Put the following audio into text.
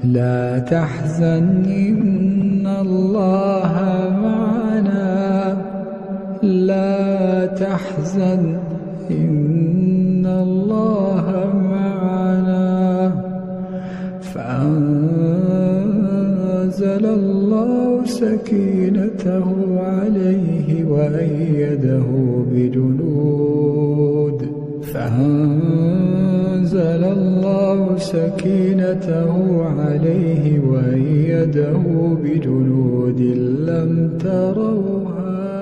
لا تحزن إن الله معنا، لا تحزن إن الله معنا. فأنزل الله سكينته عليه وأيده بجنود، فأنزل الله سكينته عليه وأيده بجنود لم تروها.